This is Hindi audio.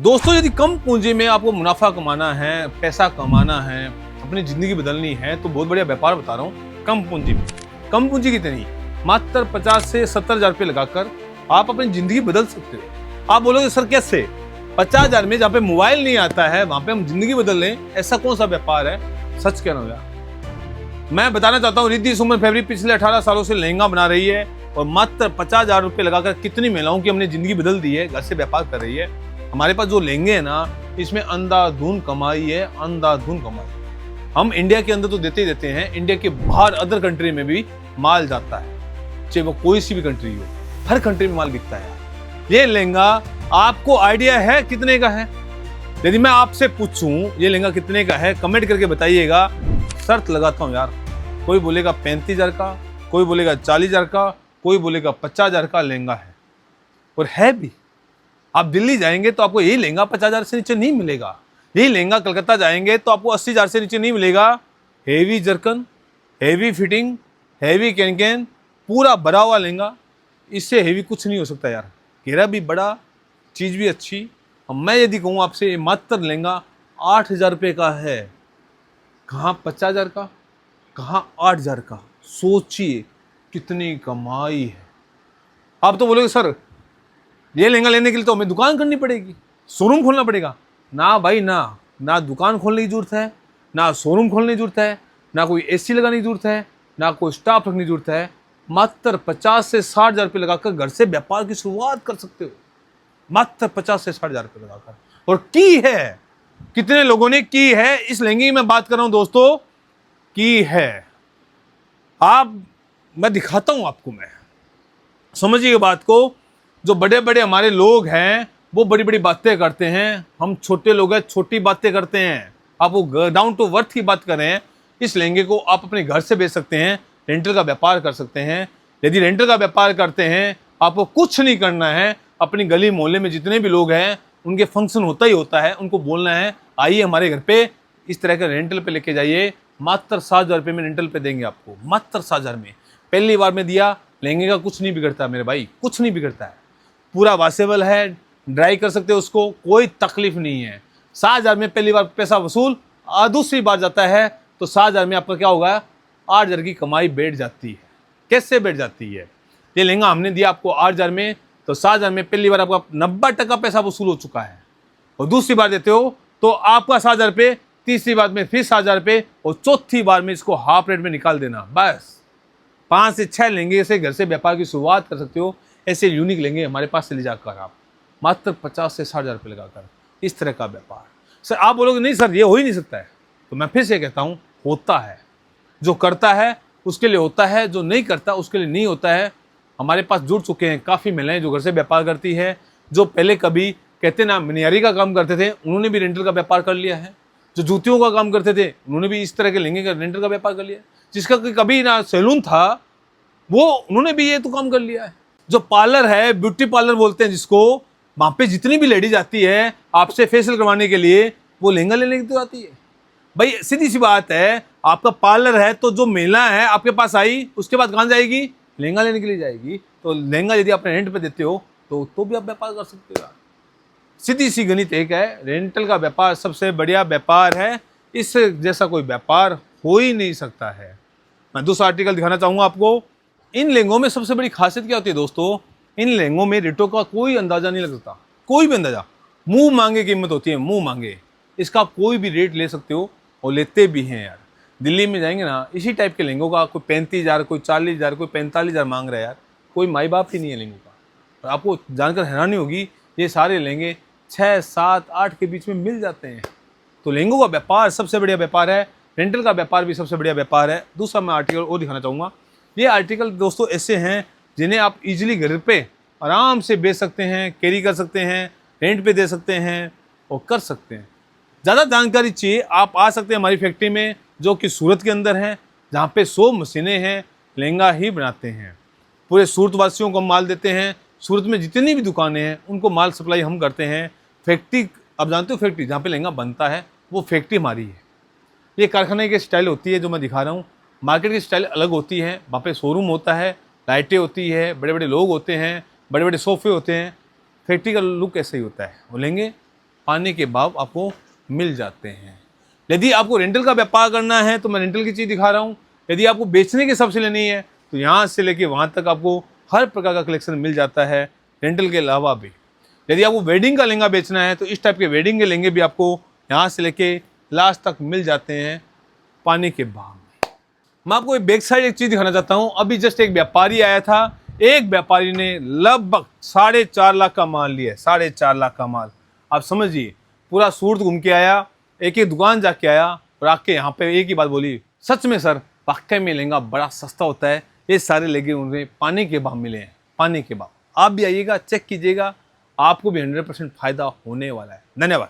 दोस्तों, यदि कम पूंजी में आपको मुनाफा कमाना है, पैसा कमाना है, अपनी जिंदगी बदलनी है तो बहुत बढ़िया व्यापार बता रहा हूँ। कम पूंजी में, कम पूंजी कितनी, मात्र 50 से 70 हजार रुपये लगाकर आप अपनी जिंदगी बदल सकते हो। आप बोलोगे सर कैसे? 50 हजार में जहाँ पे मोबाइल नहीं आता है वहां पे हम जिंदगी बदल लें, ऐसा कौन सा व्यापार है? सच कह रहा हूँ यार। मैं बताना चाहता हूँ, रिद्धि सुमन फैब्रिक पिछले 18 सालों से लहंगा बना रही है और मात्र 50 हजार रुपये लगाकर कितनी महिलाओं की हमने जिंदगी बदल दी है, घर से व्यापार कर रही है। हमारे पास जो लहंगे हैं ना, इसमें अंधाधुंध कमाई है, अंधाधुंध कमाई। हम इंडिया के अंदर तो देते ही देते हैं, इंडिया के बाहर अदर कंट्री में भी माल जाता है, चाहे वो कोई सी भी कंट्री हो, हर कंट्री में माल बिकता है। ये लहंगा आपको आइडिया है कितने का है? यदि मैं आपसे पूछूं ये लहंगा कितने का है, कमेंट करके बताइएगा। शर्त लगाता हूं यार, कोई बोलेगा 35 हजार का, कोई बोलेगा 40 हजार का, कोई बोलेगा 50 हजार का लहंगा है, और है भी। आप दिल्ली जाएंगे तो आपको यही लहंगा 50 हजार से नीचे नहीं मिलेगा। यही लहंगा कलकत्ता जाएंगे तो आपको 80 हजार से नीचे नहीं मिलेगा। Heavy zircon, heavy fitting, heavy can, पूरा भरा हुआ लहंगा, इससे हेवी कुछ नहीं हो सकता यार। घेरा भी बड़ा, चीज़ भी अच्छी। अब मैं यदि कहूँ आपसे, मात्र लहंगा 8 हजार रुपये का है, कहाँ 50 हजार का, कहाँ 8 हजार का। सोचिए कितनी कमाई है। आप तो बोलोगे सर ये लहंगा लेने के लिए तो हमें दुकान करनी पड़ेगी, शोरूम खोलना पड़ेगा। ना भाई ना, ना दुकान खोलने की जरूरत है, ना शोरूम खोलने की जरूरत है, ना कोई एसी लगाने की जरूरत है, ना कोई स्टाफ रखने की जरूरत है। मात्र 50 से 60 हजार रुपये लगाकर घर से व्यापार की शुरुआत कर सकते हो। मात्र 50 से 60 हजार रुपये लगाकर। और की है, कितने लोगों ने की है इस लहंगे की मैं बात कर रहा हूं दोस्तों, की है। मैं दिखाता हूं आपको, मैं समझिए बात को। जो बड़े बड़े हमारे लोग हैं वो बड़ी बड़ी बातें करते हैं, हम छोटे लोग हैं छोटी बातें करते हैं। आप वो डाउन टू वर्थ की बात करें, इस लहंगे को आप अपने घर से बेच सकते हैं, रेंटल का व्यापार कर सकते हैं। यदि रेंटल का व्यापार करते हैं, आपको कुछ नहीं करना है, अपनी गली मोहल्ले में जितने भी लोग हैं उनके फंक्शन होता ही होता है, उनको बोलना है आइए हमारे घर पे, इस तरह के रेंटल पे लेके जाइए। मात्र 7 हजार रुपये में रेंटल पे देंगे आपको, मात्र 7 हजार में। पहली बार में दिया, लहंगे का कुछ नहीं बिगड़ता मेरे भाई, कुछ नहीं बिगड़ता है। पूरा वॉशेबल है, ड्राई कर सकते हो उसको, कोई तकलीफ नहीं है। 7 हजार में पहली बार पैसा वसूल, दूसरी बार जाता है तो 7 हजार में आपका क्या होगा, 8 हजार की कमाई बैठ जाती है। कैसे बैठ जाती है? ये लहंगा हमने दिया आपको 8 हजार में, तो 7 हजार में पहली बार आपका 90% पैसा वसूल हो चुका है। और दूसरी बार देते हो तो आपका 7 हजार रुपये, तीसरी बार में फिर 7 हजार रुपये, और चौथी बार में इसको हाफ रेट में निकाल देना। बस 5 से 6 लहंगे से घर से व्यापार की शुरुआत कर सकते हो। ऐसे यूनिक लेंगे हमारे पास से ले जाकर आप, मात्र 50 से 60 हजार रुपये लगाकर, इस तरह का व्यापार। सर आप बोलोगे नहीं सर ये हो ही नहीं सकता है, तो मैं फिर से कहता हूँ होता है। जो करता है उसके लिए होता है, जो नहीं करता उसके लिए नहीं होता है। हमारे पास जुड़ चुके हैं काफ़ी महिलाएं जो घर से व्यापार करती है, जो पहले कभी कहते ना मनियारी का काम करते थे, उन्होंने भी रेंटल का व्यापार कर लिया है। जो जूतियों का काम करते थे उन्होंने भी इस तरह के लहंगे का रेंटल का व्यापार कर लिया। जिसका कभी ना सैलून था वो उन्होंने भी ये तो काम कर लिया है। जो पार्लर है, ब्यूटी पार्लर बोलते हैं जिसको, वहां पे जितनी भी लेडीज आती है आपसे फेशियल करवाने के लिए, वो लहंगा लेने की तो आती है। भाई सीधी सी बात है, आपका पार्लर है तो जो महिला है आपके पास आई, उसके बाद कहाँ जाएगी? लहंगा लेने के लिए जाएगी। तो लहंगा यदि आप रेंट पे देते हो तो भी आप व्यापार कर सकते हो। सीधी सी गणित एक है, रेंटल का व्यापार सबसे बढ़िया व्यापार है, इस जैसा कोई व्यापार हो ही नहीं सकता है। मैं दूसरा आर्टिकल दिखाना चाहूँगा आपको। इन लहंगों में सबसे बड़ी खासियत क्या होती है दोस्तों? इन लहंगों में रेटों का कोई अंदाजा नहीं लगता, कोई भी अंदाजा। मुंह मांगे कीमत होती है, मुंह मांगे। इसका आप कोई भी रेट ले सकते हो, और लेते भी हैं यार। दिल्ली में जाएंगे ना, इसी टाइप के लहंगों का कोई 35 हजार, कोई 40 हजार, कोई 45 हजार मांग रहा है यार। कोई माई बाप ही नहीं है लहंगों का। और आपको जानकर हैरानी होगी, ये सारे लहंगे 6, 7, 8 के बीच में मिल जाते हैं। तो लहंगों का व्यापार सबसे बढ़िया व्यापार है, रेंटल का व्यापार भी सबसे बढ़िया व्यापार है। दूसरा मैं आर्टिकल और दिखाना चाहूँगा। ये आर्टिकल दोस्तों ऐसे हैं जिन्हें आप इजीली घर पे आराम से बेच सकते हैं, कैरी कर सकते हैं, रेंट पे दे सकते हैं और कर सकते हैं। ज़्यादा जानकारी चाहिए आप आ सकते हैं हमारी फैक्ट्री में, जो कि सूरत के अंदर है, जहाँ पे 100 मशीनें हैं, लहंगा ही बनाते हैं। पूरे सूरत वासियों को माल देते हैं। सूरत में जितनी भी दुकानें हैं उनको माल सप्लाई हम करते हैं। फैक्ट्री, आप जानते हो फैक्ट्री जहाँ पे लहंगा बनता है वो फैक्ट्री हमारी है। ये कारखाने की स्टाइल होती है जो मैं दिखा रहा हूँ। मार्केट की स्टाइल अलग होती है, वहाँ पे शोरूम होता है, लाइटें होती है, बड़े बड़े लोग होते हैं, बड़े बड़े सोफे होते हैं। फैक्ट्री का लुक ऐसे ही होता है। वो लेंगे पाने के भाव आपको मिल जाते हैं। यदि आपको रेंटल का व्यापार करना है तो मैं रेंटल की चीज़ दिखा रहा हूँ। यदि आपको बेचने के हिसाब से लेनी है तो यहाँ से लेके वहाँ तक आपको हर प्रकार का कलेक्शन मिल जाता है, रेंटल के अलावा भी। यदि आपको वेडिंग का लहंगा बेचना है तो इस टाइप के वेडिंग के लहंगे भी आपको यहाँ से लेके लास्ट तक मिल जाते हैं पाने के भाव में। मैं आपको एक बैक साइड एक चीज़ दिखाना चाहता हूँ। अभी जस्ट एक व्यापारी आया था, एक व्यापारी ने लगभग 4.5 लाख का माल लिया है, 4.5 लाख का माल। आप समझिए, पूरा सूरत घूम के आया, एक एक दुकान जाके आया और आके यहाँ पे एक ही बात बोली, सच में सर वाकई में लहंगा बड़ा सस्ता होता है, ये सारे लहंगे उन्हें पाने के भाव मिले हैं, पाने के भाव। आप भी आइएगा, चेक कीजिएगा, आपको भी 100% फायदा होने वाला है। धन्यवाद।